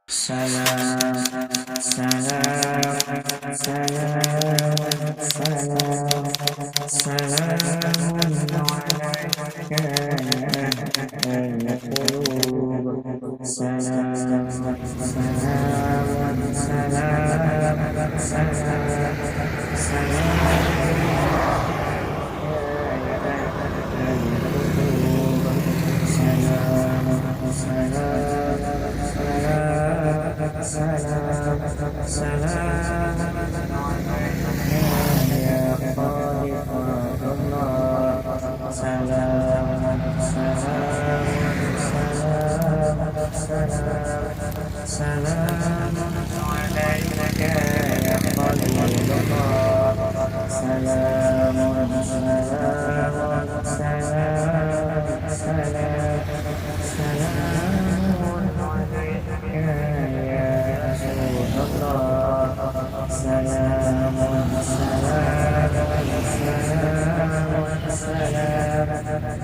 Salam, salam, salam, salam, salamun alaika ya ahlal qulub. Salam, salam, salam, salam,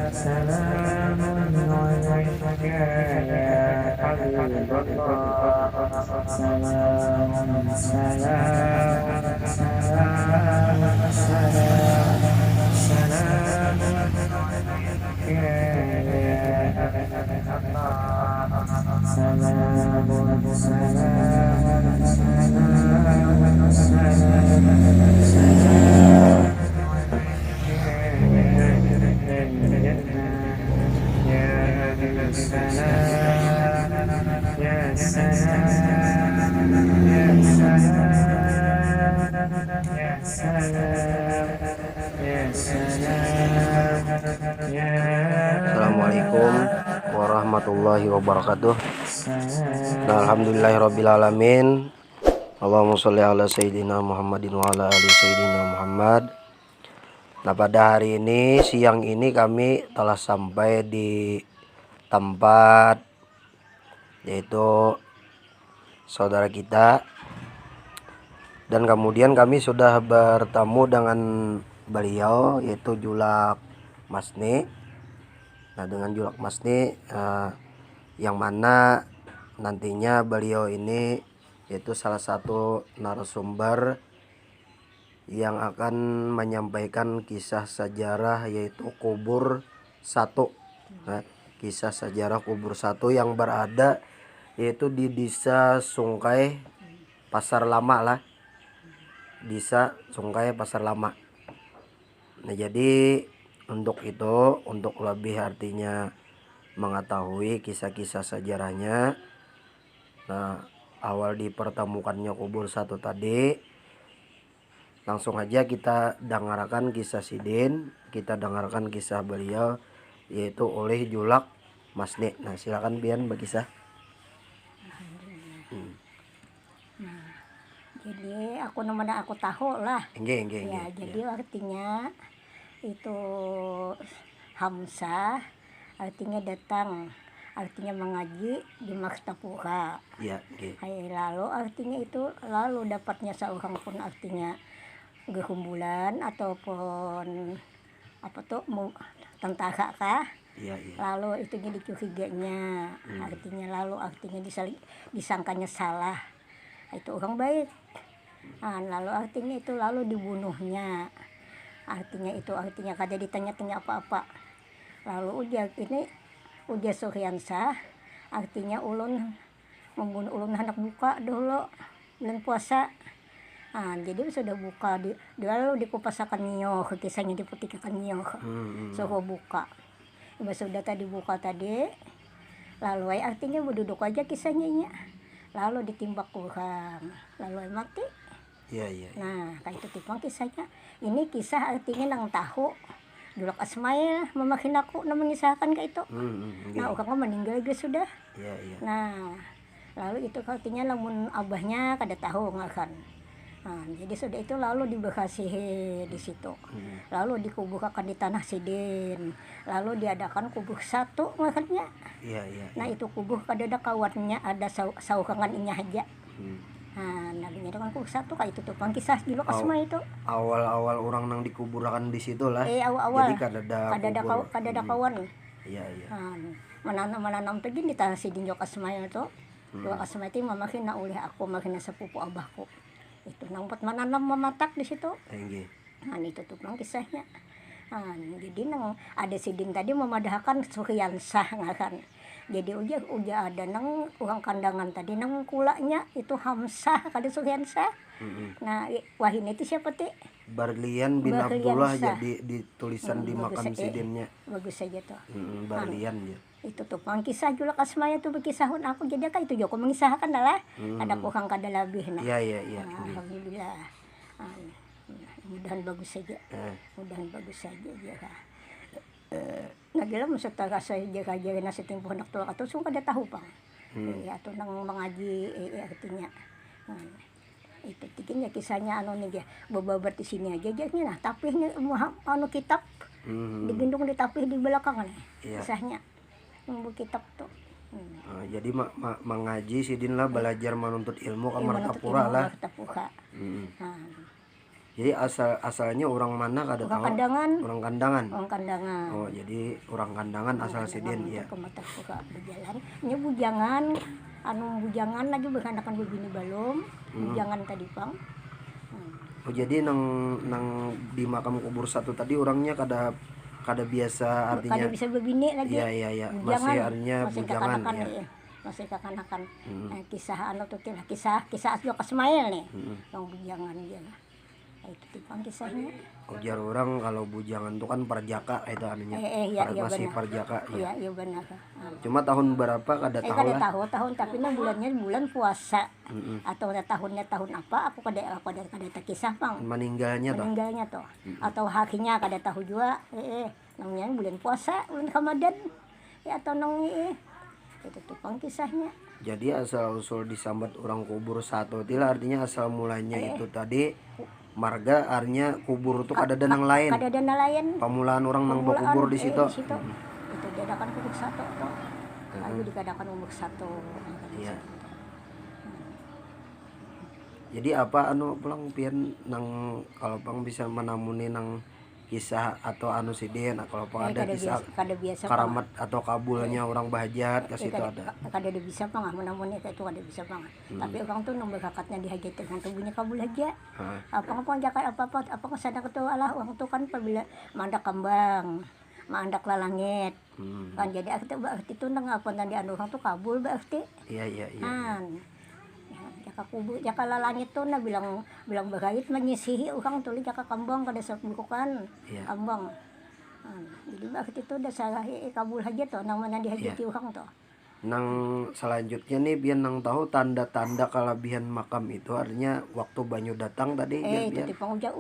salamun alaika ya ahlal qulub. Salam, salam, salam, salam, ya Khalifatullah. Salam, salam, salam, alaika ya Khalilullah. Salam, salamun alaika ya Rasulullah. Salamun salamun alaika ya Habibullah. Salamun salamun alaika ya Assalamualaikum warahmatullahi wabarakatuh. Alhamdulillahirrabbilalamin. Allahumma sholli ala Sayyidina Muhammadin wa ala ali Sayyidina Muhammad. Nah, pada hari ini, siang ini kami telah sampai di tempat yaitu saudara kita, dan kemudian kami sudah bertemu dengan beliau yaitu Julak Masni. Nah, dengan Julak Masni yang mana nantinya beliau ini yaitu salah satu narasumber yang akan menyampaikan kisah sejarah yaitu kubur satu. Nah, kisah sejarah kubur satu yang berada yaitu di Desa Sungkai Pasar Lama lah. Desa Sungkai Pasar Lama. Nah, jadi untuk itu, untuk lebih artinya mengetahui kisah-kisah sejarahnya, nah, awal dipertemukannya kubur satu tadi, langsung aja kita dengarkan kisah Sidin, kita dengarkan kisah beliau yaitu oleh Julak Masni. Nah, silakan Bian berkisah. Nah, jadi aku namanya aku tahu lah. Enggak. Ya, jadi artinya itu Hamzah, artinya datang, artinya mengaji di Maktabura. Ya, Lalu artinya itu lalu dapatnya seorang pun artinya gerumbulan ataupun apa tuh tentara kah? Iya. Lalu itunya dicuriganya, artinya artinya disangkanya salah. Itu orang baik. Nah, lalu artinya itu lalu dibunuhnya. Artinya kada ditanya-tanya apa-apa. Lalu ujar Suryansah, artinya ulun membunuh ulun hendak buka dulu bulan puasa. Nah, jadi sudah buka lalu dikupasakan nyoh, kisahnya diputihkan nyoh. Suruh buka. Sudah tadi buka tadi. Lalu artinya berduduk aja kisahnya. Lalu ditimbak kurang. Lalu mati. Iya. Nah, kayak itu tipang kisahnya. Ini kisah artinya nang tahu Julak Asmail memakin aku mengisahkan kayak itu. Nah, orang meninggal juga sudah. Iya. Nah, lalu itu artinya namun abahnya kada tahu ngakan. Nah, jadi sudah itu lalu dibekasi di situ. Lalu dikuburkan di tanah Sidin. Lalu diadakan kubur satu ngakannya. Iya. Nah, itu kubur kada ada kawannya, ada saukangan inya aja. Nah, nabinya dengan kubur satu kayak itu tuh kisah Julak Asmail itu. Awal-awal orang nang dikuburkan di situ lah. Awal. Jadi kada ada kawan. Iya. Menanam tadi di tanah Sidin Julak Asmail itu. Dua kasma itu mamakin na oleh aku makin sepupu abahku. Itu nang pot mananam mamatak di situ. Nggih. Nah, itu tuh bang kisahnya. Nah, jadi nang ada sidin tadi memadahkan Suhyansah nggak kan. Jadi uja ada nang uang kandangan tadi nang kulanya itu Hamsah kada Suhyansah. Nah, wahin itu siapa teh? Barlian bin Barlian Abdullah Sah. jadi ditulisan di Bagus makam aja. sidinnya. Bagus saja tuh. Barlian ya. Itu tuh pang kisah julak asmaya tuh berkisahun aku jadi kan itu Joko mengisahkan dah. Ada kurang kada lebih nah. Iya. Nah, alhamdulillah. Mudahan bagus saja. Mudahan bagus saja ya. Nagila maksud tak saya jaga nasi tempoh nak tua atau sung kada tahu pang. Atau nang mengaji artinya. Itu tikinya kisahnya anu nih dia bebabat di sini aja jadinya nah tapi ini anu kitab digendong di tapi di belakang nih kisahnya nunggu kitab tuh. Jadi mengaji sidin lah belajar menuntut ilmu ke Martapura lah. Jadi asalnya orang mana kada tahu? Orang kandangan. Orang kandangan. Oh, jadi orang kandangan asal sidin ya. Ke Martapura berjalan. Ini bujangan bujangan lagi berkanakan begini belum. Bujangan tadi pang. Oh, jadi nang di makam kubur satu tadi orangnya kada biasa artinya. Kada bisa berbini lagi. Iya. Masih artinya bujangan ya. Masih kekanakan. Kisah tuh kisah asli Kasmail nih. Yang bujangan dia. Itu tipang kisahnya. Ujar orang kalau bujangan itu kan parjaka itu anunya. Masih benar. parjaka ya. Iya benar. Cuma tahun berapa kada tahu kada lah. tahun tapi bulannya bulan puasa. Atau tahunnya tahun apa aku kada tak kisah pang. Meninggalnya tuh. Atau hakinya kada tahu juga. Namanya bulan puasa, bulan Ramadan. Atau nang itu tuh pang kisahnya. Jadi asal usul disambat orang kubur satu itu artinya asal mulanya itu tadi marga artinya kubur itu kada ada nang lain. Kada ada nang lain. Pamulaan orang nang kubur di situ. Itu diadakan kubur satu tuh. Lalu dikadakan kubur satu. Iya. Jadi apa pulang pian nang kalau pang bisa menamuni nang kisah atau sidin kalau pang ada kisah karamat atau kabulnya orang bahajat ke situ ada. Kada bisa pang menamuni itu kada bisa pang. Tapi orang tuh nang berkakatnya dihajat dengan tubuhnya kabul aja. Apa jaka apa kesana ketu Allah orang tuh kan apabila mandak kambang, mandak lalangit. Kan jadi berarti itu nang apa nang di orang tuh kabul berarti. Iya. Jaka lalangit tuh na bilang bagait menyisihi orang tuh jaka kambang kada sabukan kambang. Jadi berarti itu udah salah kabul aja tuh nang mana dihajati orang tuh. Nang selanjutnya nih biar nang tahu tanda-tanda kelebihan makam itu artinya waktu banyu datang tadi itu tipang uja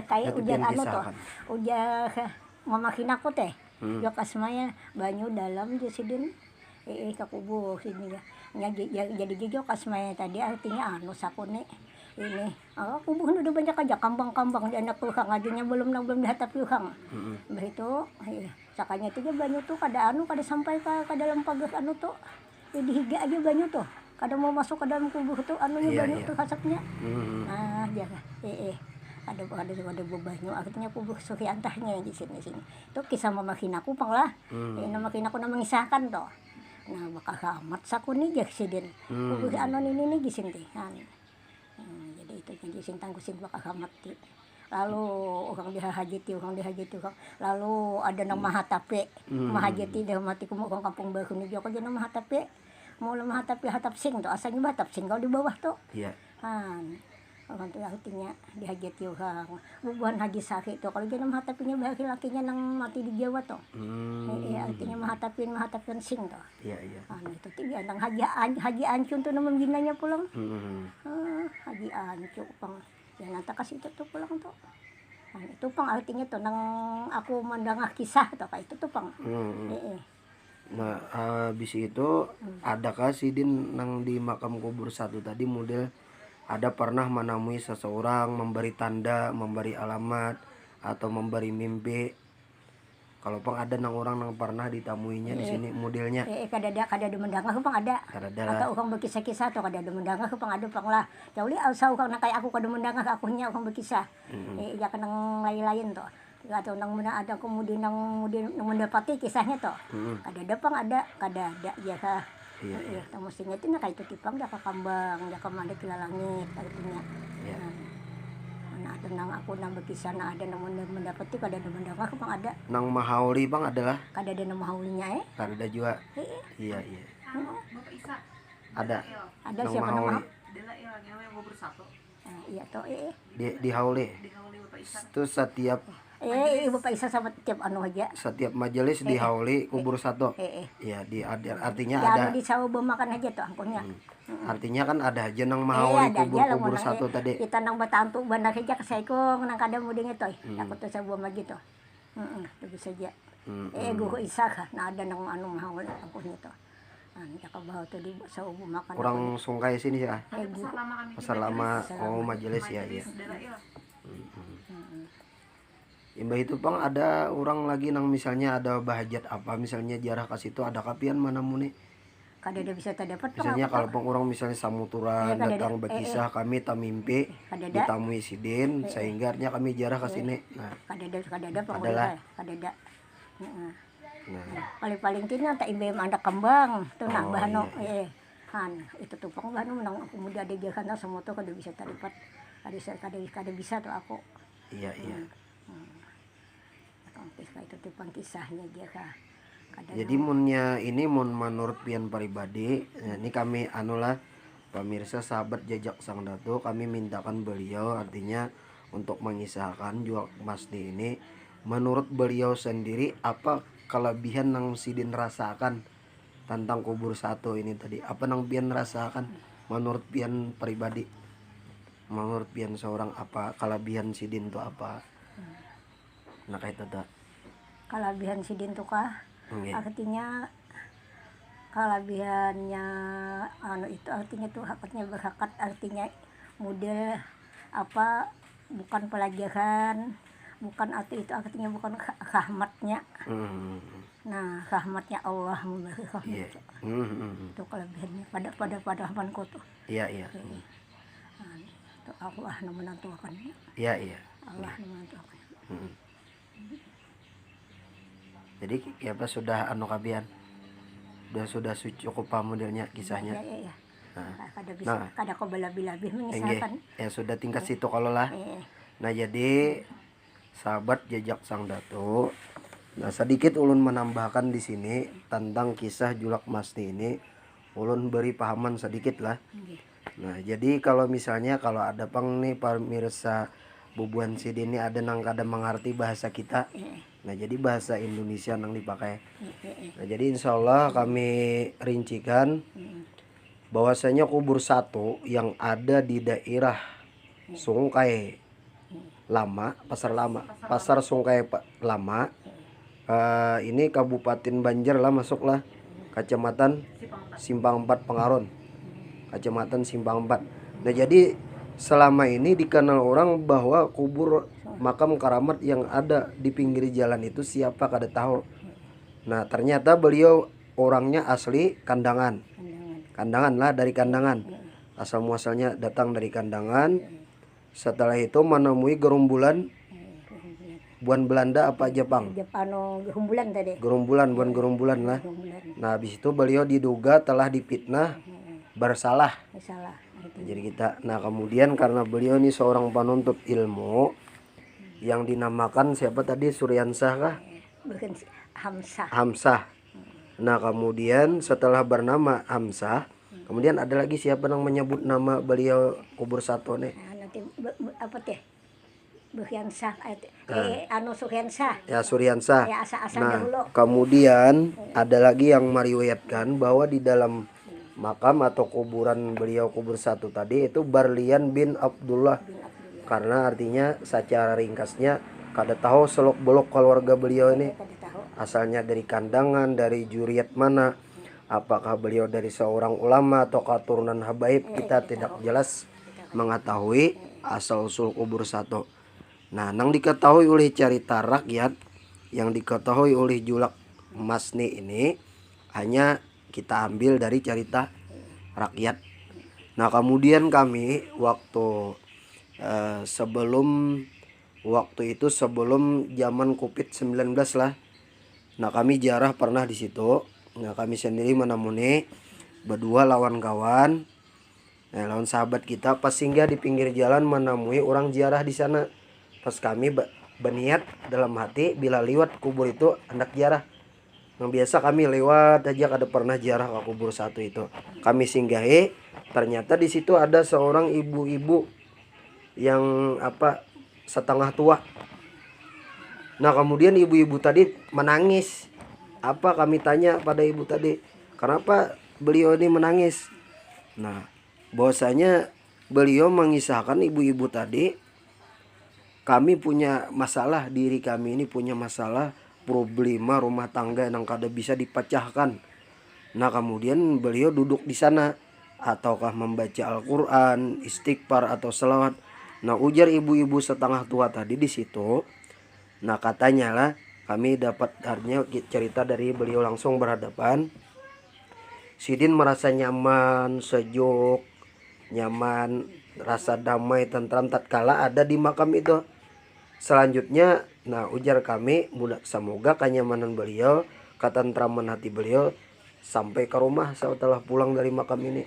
kayak uja anu tuh. Uja mamakin aku teh. Yo kasmaya banyu dalam di sidin ka kubur sini ya. Jadi jujur kasmaya tadi artinya sakune ini kubur udah banyak aja kambang-kambang di anak tukang ajunya belum dihatap tukang. Begitu sakanya itu aja banyu tuh kada sampai ke dalam pagar tuh. Jadi higa aja banyu tuh. Kada mau masuk ke dalam kubur tuh banyu tuh kasapnya. Ada banyu artinya kubur Suhyantahnya di sini. Itu kisah mamakin aku pang lah. Mamakin aku mengisahkan tuh. Nah bakal amat sakuni jak sidin. Kubur ini gisin teh. Jadi itu jadi sintang kusin bakal amat ti. Lalu orang dihajati orang. Lalu ada nang mahatape. Mahajati dah mati kumu orang kampung baru ni joko jeung mahatape. Mau mahatape hatap sing tuh asalnya hatap sing kalau di bawah tuh. Iya. Orang tuh artinya dihajati orang. Bubuhan haji sakit tuh kalau jeung mahatapinya bahari lakinya nang mati di Jawa tuh. Artinya mahatapin sing tuh. Iya. Itu tiga nang haji ancun tuh nama binanya pulang. Haji ancun pang. Ya nanti kasih itu pulang tuh. Itu pang artinya tuh nang aku mendangah kisah tuh kayak itu tuh pang. Nah habis itu adakah sidin nang di makam kubur satu tadi model ada pernah menemui seseorang memberi tanda, memberi alamat atau memberi mimpi? Kalau pang ada nang orang nang pernah ditamuinya di sini modelnya. Kada ada mendangah pang ada. Atau orang berkisah-kisah atau kada ada mendangah pang ada pang lah. Jauh asal orang kayak aku kada mendangah akunya orang berkisah. Ya kenang lain-lain tuh. Atau nang ada kemudian nang mendapati kisahnya tuh. Kada ada pang ada, kada ada ya. Iya, iya. Iya, mestinya itu kayak itu tipang jaka kambang, jaka mandi ke langit artinya. Iya. Nah, tenang aku nang berkisah nah ada nang mendapati kada ada mendapat aku pang ada. Nang mahauli bang adalah Kada ada nama haulinya kada juga. Eh, Iya, iya. Bapak Isa. Ada ada nang siapa nama? mahauli Dela yang ngubur satu Iya toh di hauli. di Hauli Bapak Isa. Itu setiap Bapak Isa sama tiap anu aja. setiap majelis di hauli kubur satu. Iya, artinya Ya ada. anu di sawo makan aja tuh angkonya. Artinya kan ada aja nang mahauli kubur satu tadi. Kita nang batantu bandar saja ke saikong nang kada muding itu. Aku tuh sawo lagi tuh. Itu saja. Guru Isa kah nah ada nang anu mahauli angkonya tuh. Jaka bahaw tuh di sawo makan. Kurang sungkai sini ya. Selama kami Pasar lama majelis ya, iya. Dela il. Imbah itu bang ada orang lagi nang misalnya ada bahajat apa misalnya jarah ke situ ada kapian mana muni. Kada ada bisa terdapat. Misalnya kalau bang orang misalnya samuturan kada datang ada. berkisah kami tamimpi Kada ada. ditamui sidin sehingga artinya kami jarah ke sini. Nah, Kada ada Adalah. kada ada. nah Paling tina tak ibe anda kembang tuh nah Oh, bahano iya, itu tuh pang bahano menang kemudian ada dia kana semua tuh kada bisa terdapat kada bisa tuh aku iya iya. kisah itu tuh pang kisahnya dia kah kada Jadi munnya ini mun menurut pian pribadi, nah, ini kami anulah pemirsa sahabat jejak sang datu kami mintakan beliau artinya untuk mengisahkan jual masni ini menurut beliau sendiri apa kelebihan nang sidin rasakan tentang kubur satu ini tadi apa nang pian rasakan menurut pian pribadi menurut pian seorang apa kelebihan sidin itu apa nah kayak itu tak kelebihan sidin tuh kah Nggih. artinya kelebihannya itu artinya tuh hakatnya berhakat artinya model apa bukan pelajaran bukan arti itu artinya bukan rahmatnya. Nah rahmatnya Allah memberi rahmat Iya. itu kelebihannya pada rahmanku tuh. Iya iya. Itu Allah yang menentukan. Iya iya. Allah yang menentukan. Jadi ya apa sudah anu kabian sudah cukup paham modelnya kisahnya. Iya. Kada bisa Nah. kada kau belabi-labi Enggak, mengisahkan. ya sudah tingkat situ kalau lah. Nah jadi sahabat jejak sang datu. Nah sedikit ulun menambahkan di sini tentang kisah Julak Masni ini. Ulun beri pahaman sedikit lah. Nah jadi kalau misalnya kalau ada pang nih pemirsa Bubuan Sidin ini ada nang kada mengerti bahasa kita. Nah jadi bahasa Indonesia nang dipakai. Nah jadi insya Allah kami rincikan bahwasanya kubur satu yang ada di daerah Sungkai Lama, Pasar Sungkai Lama, ini Kabupaten Banjar lah masuklah, Kecamatan Simpang 4 Pengaron, Kecamatan Simpang 4. Nah jadi selama ini dikenal orang bahwa kubur makam keramat yang ada di pinggir jalan itu siapa kada tahu. Nah ternyata beliau orangnya asli Kandangan lah, dari Kandangan, asal muasalnya datang dari Kandangan. Setelah itu menemui gerombolan buan Belanda apa Jepang? Gerombolan tadi. Gerombolan lah. Nah habis itu beliau diduga telah dipitnah bersalah. Salah. Jadi kita, nah kemudian karena beliau ini seorang penuntut ilmu yang dinamakan siapa tadi Suryansah kah? Bukan Hamzah. Hamzah. Nah kemudian setelah bernama Hamzah, kemudian ada lagi siapa yang menyebut nama beliau kubur satu nih? Nanti apa teh? Buryansah Suryansah. Ya Suryansah. Ya asa-asa Nah dahulu. kemudian ada lagi yang meriwayatkan bahwa di dalam makam atau kuburan beliau kubur satu tadi itu Barlian bin Abdullah. Karena artinya secara ringkasnya kada tahu selok belok keluarga beliau ini asalnya dari Kandangan, dari juriat mana, apakah beliau dari seorang ulama atau keturunan habaib, kita tidak jelas mengetahui asal usul kubur satu. Nah nang diketahui oleh cerita rakyat yang diketahui oleh Julak Masni ini hanya kita ambil dari cerita rakyat. Nah kemudian kami waktu sebelum zaman Covid-19 lah. Nah kami jarah pernah di situ. Nah kami sendiri menemui berdua lawan kawan, lawan sahabat kita, pas singgah di pinggir jalan menemui orang ziarah di sana. Pas kami berniat dalam hati bila lewat kubur itu hendak ziarah. Yang biasa kami lewat aja, kada pernah ziarah ke kubur satu itu. Kami singgahi, ternyata di situ ada seorang ibu-ibu yang setengah tua. Nah kemudian ibu-ibu tadi menangis. Kami tanya pada ibu tadi, kenapa beliau ini menangis? Nah bahwasanya beliau mengisahkan ibu-ibu tadi, kami punya masalah, diri kami ini punya masalah, problema rumah tangga yang kada bisa dipecahkan. Nah kemudian beliau duduk di sana, ataukah membaca Al-Quran, istighfar atau selawat. Nah ujar ibu-ibu setengah tua tadi di situ. Nah katanya lah, kami dapat artinya cerita dari beliau langsung berhadapan. Sidin merasa nyaman, sejuk, nyaman, rasa damai, tentram tatkala ada di makam itu. Selanjutnya, nah ujar kami, semoga kenyamanan beliau, ketentraman hati beliau sampai ke rumah setelah pulang dari makam ini.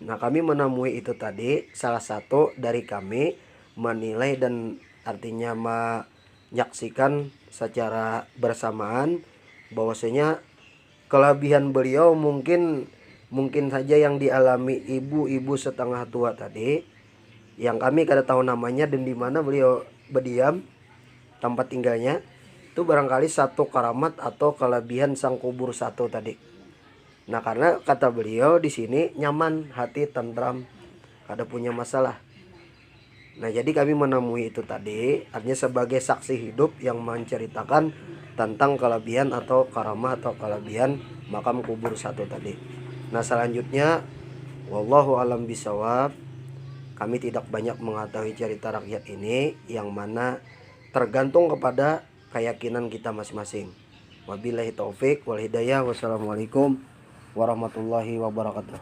Nah kami menemui itu tadi, salah satu dari kami menilai dan artinya menyaksikan secara bersamaan bahwasanya kelebihan beliau mungkin saja yang dialami ibu-ibu setengah tua tadi, yang kami kada tahu namanya dan di mana beliau berdiam tempat tinggalnya, itu barangkali satu karamat atau kelebihan sang kubur satu tadi. Nah karena kata beliau di sini nyaman, hati tentram, kada punya masalah. Nah jadi kami menemui itu tadi artinya sebagai saksi hidup yang menceritakan tentang kelebihan atau karamah atau kelebihan makam kubur satu tadi. Nah selanjutnya, wallahu alam bisawab, kami tidak banyak mengetahui cerita rakyat ini, yang mana tergantung kepada keyakinan kita masing-masing. Wabillahi taufik wal hidayah. Wassalamualaikum warahmatullahi wabarakatuh.